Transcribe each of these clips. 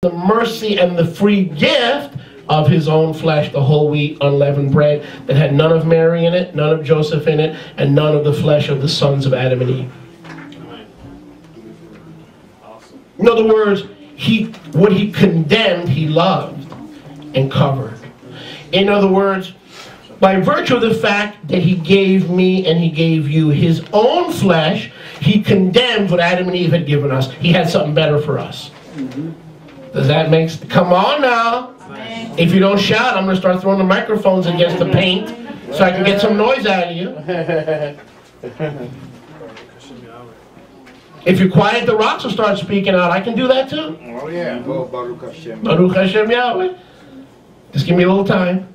the mercy and the free gift of his own flesh, the whole wheat unleavened bread that had none of Mary in it, none of Joseph in it, and none of the flesh of the sons of Adam and Eve. In other words, what he condemned, he loved and covered. In other words, by virtue of the fact that he gave me and he gave you his own flesh, he condemned what Adam and Eve had given us. He had something better for us. Does that make sense? Come on now. Amen. If you don't shout, I'm going to start throwing the microphones against the paint so I can get some noise out of you. If you're quiet, the rocks will start speaking out. I can do that too. Oh yeah. Oh, Baruch Hashem. Baruch Hashem Yahweh. Just give me a little time.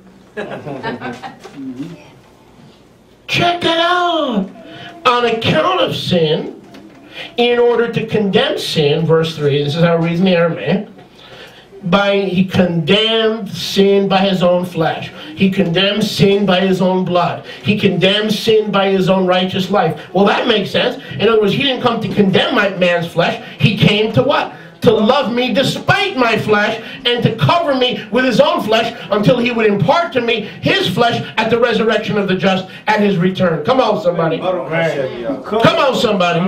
Check that out. On account of sin, in order to condemn sin, verse 3, this is how it reads in the Aramaic, he condemned sin by his own flesh. He condemned sin by his own blood. He condemned sin by his own righteous life. Well, that makes sense. In other words, he didn't come to condemn man's flesh. He came to what? To love me despite my flesh and to cover me with his own flesh until he would impart to me his flesh at the resurrection of the just at his return. Come on, somebody. Come on, somebody.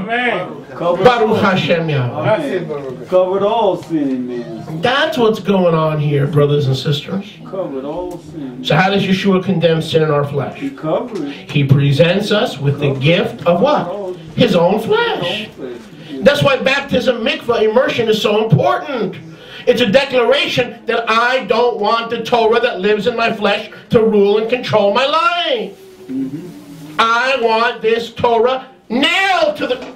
Baruch Hashem Yahweh. Covered all sin, man. That's what's going on here, brothers and sisters. Covered all sin. So how does Yeshua condemn sin in our flesh? He covered it. He presents us with the gift of what? His own flesh. That's why baptism, mikvah, immersion is so important. It's a declaration that I don't want the Torah that lives in my flesh to rule and control my life. I want this Torah nailed to the...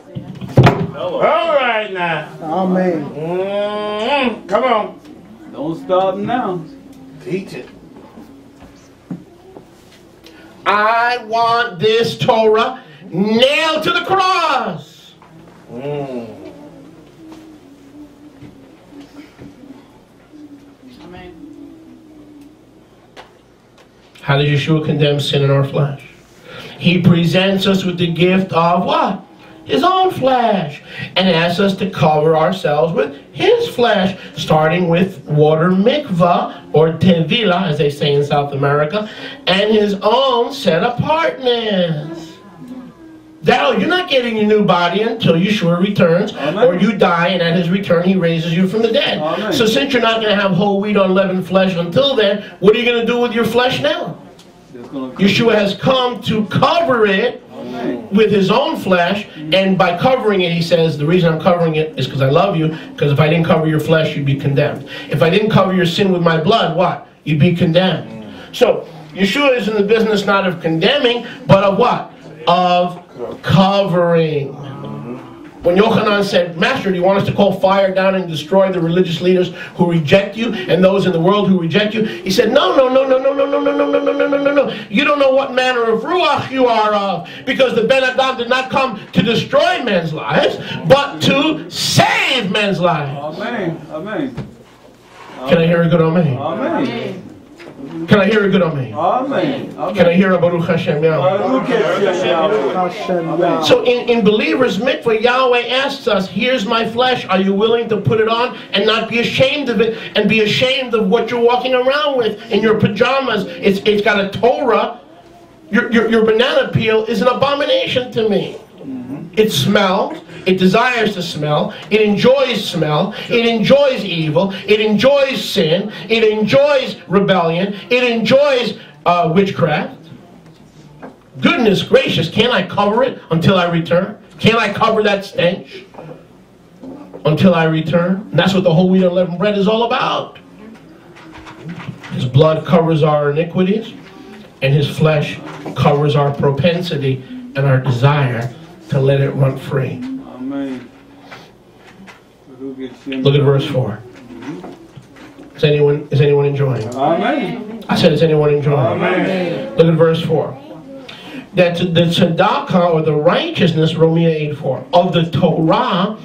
All right now. Amen. Come on. Don't stop now. Teach it. I want this Torah nailed to the cross. How does Yeshua condemn sin in our flesh? He presents us with the gift of what? His own flesh. And asks us to cover ourselves with his flesh. Starting with water mikvah, or tevila, as they say in South America. And his own set apartness. You're not getting your new body until Yeshua returns. Amen. Or you die, and at his return he raises you from the dead. Amen. So since you're not going to have whole wheat unleavened flesh until then, what are you going to do with your flesh now? Yeshua has come to cover it. Amen. With his own flesh, and by covering it, he says, the reason I'm covering it is because I love you, because if I didn't cover your flesh, you'd be condemned. If I didn't cover your sin with my blood, what? You'd be condemned. So, Yeshua is in the business not of condemning, but of what? Of covering. When Yochanan said, Master, do you want us to call fire down and destroy the religious leaders who reject you and those in the world who reject you? He said, no. You don't know what manner of Ruach you are of. Because the Ben Adam did not come to destroy men's lives, but to save men's lives. Amen. Amen. Can I hear a good amen? Amen. Can I hear a good amen? Amen. Can I hear a Baruch Hashem Yahweh? So in believers' mikvah, Yahweh asks us, here's my flesh, are you willing to put it on and not be ashamed of it and be ashamed of what you're walking around with in your pajamas? It's got a Torah. Your banana peel is an abomination to me. It smells. It desires to smell. It enjoys smell. It enjoys evil. It enjoys sin. It enjoys rebellion. It enjoys witchcraft. Goodness gracious, can't I cover it until I return? Can't I cover that stench until I return? And that's what the whole wheat unleavened bread is all about. His blood covers our iniquities, and his flesh covers our propensity and our desire to let it run free. Amen. Look at verse 4. Is anyone enjoying? Amen. I said, is anyone enjoying? Amen. Look at verse 4. That the tzedakah, or the righteousness, Romans 8:4, of the Torah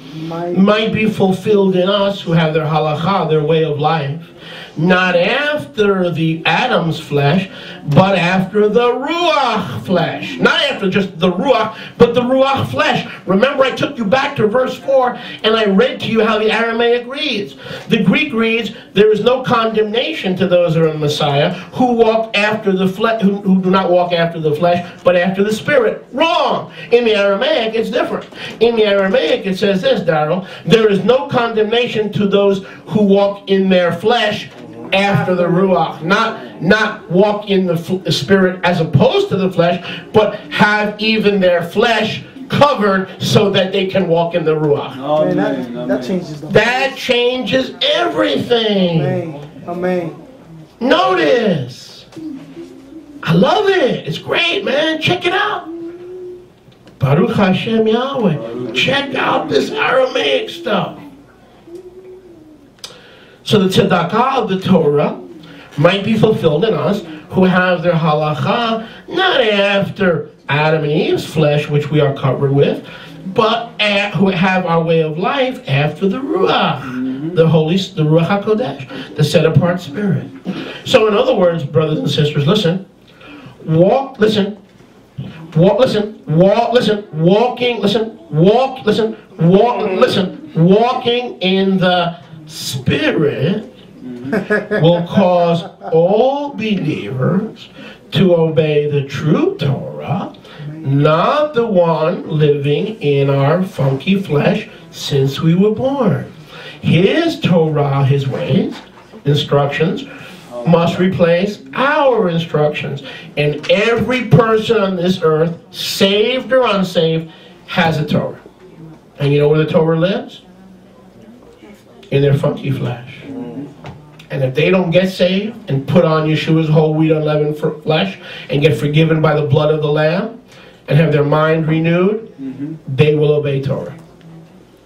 might be fulfilled in us who have their halakha, their way of life, not after the Adam's flesh, but after the Ruach flesh. Not after just the Ruach, but the Ruach flesh. Remember, I took you back to verse 4, and I read to you how the Aramaic reads. The Greek reads, there is no condemnation to those who are in Messiah, who walk after the flesh, who do not walk after the flesh, but after the Spirit. Wrong! In the Aramaic, it's different. In the Aramaic, it says this, Darrell, there is no condemnation to those who walk in their flesh after the Ruach. Not walk in the Spirit as opposed to the flesh, but have even their flesh covered so that they can walk in the Ruach. Amen. That changes the That changes everything. Amen. Amen. Notice. I love it. It's great, man. Check it out. Baruch Hashem Yahweh. Check out this Aramaic stuff. So the tzedakah of the Torah might be fulfilled in us who have their halacha not after Adam and Eve's flesh, which we are covered with, but who have our way of life after the Ruach, the Ruach HaKodesh, the set-apart spirit. So in other words, brothers and sisters, listen, walking in the Spirit will cause all believers to obey the true Torah, not the one living in our funky flesh since we were born. His Torah, his ways, instructions, must replace our instructions. And every person on this earth, saved or unsaved, has a Torah. And you know where the Torah lives? In their funky flesh. And if they don't get saved and put on Yeshua's whole wheat unleavened flesh and get forgiven by the blood of the Lamb and have their mind renewed, they will obey Torah.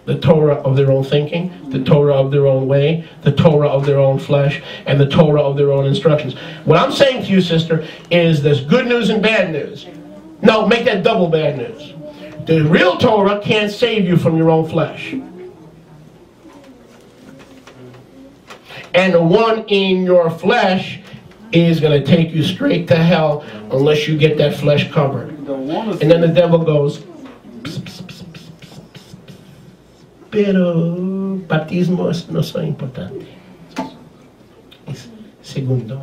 The Torah of their own thinking, the Torah of their own way, the Torah of their own flesh, and the Torah of their own instructions. What I'm saying to you, sister, is there's good news and bad news. No, make that double bad news. The real Torah can't save you from your own flesh. And the one in your flesh is going to take you straight to hell unless you get that flesh covered. And then the devil goes, pero bautismo no es importante. Es segundo,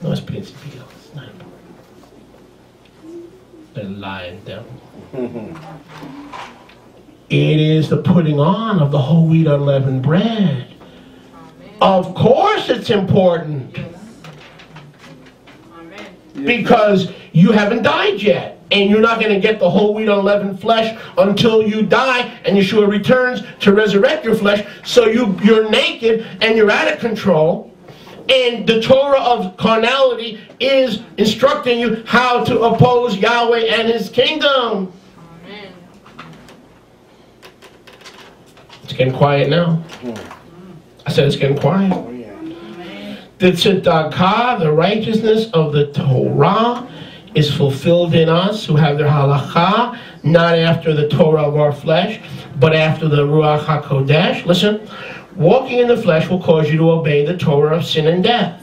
no es principio, es not important. The lying devil. It is the putting on of the whole wheat unleavened bread. Of course it's important. Because you haven't died yet. And you're not going to get the whole wheat unleavened flesh until you die and Yeshua returns to resurrect your flesh. So you're naked and you're out of control. And the Torah of carnality is instructing you how to oppose Yahweh and His kingdom. It's getting quiet now. I said it's getting quiet. The tzedakah, the righteousness of the Torah, is fulfilled in us who have their halacha, not after the Torah of our flesh, but after the Ruach HaKodesh. Listen, walking in the flesh will cause you to obey the Torah of sin and death.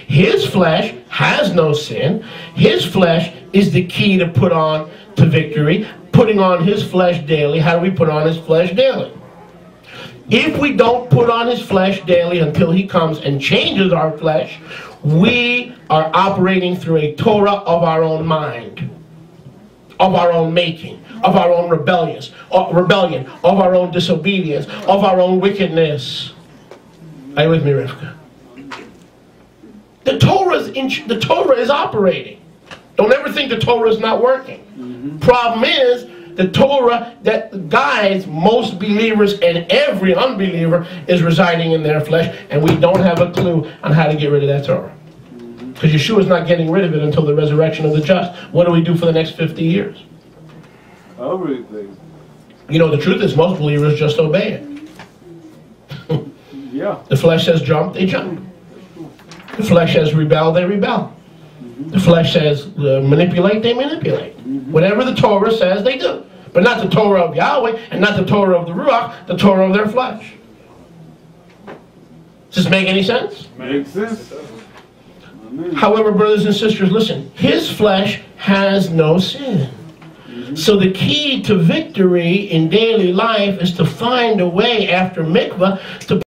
His flesh has no sin. His flesh is the key to put on to victory. Putting on His flesh daily. How do we put on His flesh daily? If we don't put on His flesh daily until He comes and changes our flesh, we are operating through a Torah of our own mind, of our own making, of our own rebellion, of our own disobedience, of our own wickedness. Are you with me, Rivka? The Torah is operating. Don't ever think the Torah is not working. Problem is, the Torah that guides most believers and every unbeliever is residing in their flesh, and we don't have a clue on how to get rid of that Torah. Because Yeshua is not getting rid of it until the resurrection of the just. What do we do for the next 50 years? Everything. You know, the truth is most believers just obey it. Yeah. The flesh says jump, they jump. The flesh says rebel, they rebel. The flesh says manipulate, they manipulate. Whatever the Torah says, they do. But not the Torah of Yahweh, and not the Torah of the Ruach, the Torah of their flesh. Does this make any sense? Makes sense. Amen. However, brothers and sisters, listen. His flesh has no sin. So the key to victory in daily life is to find a way after mikvah to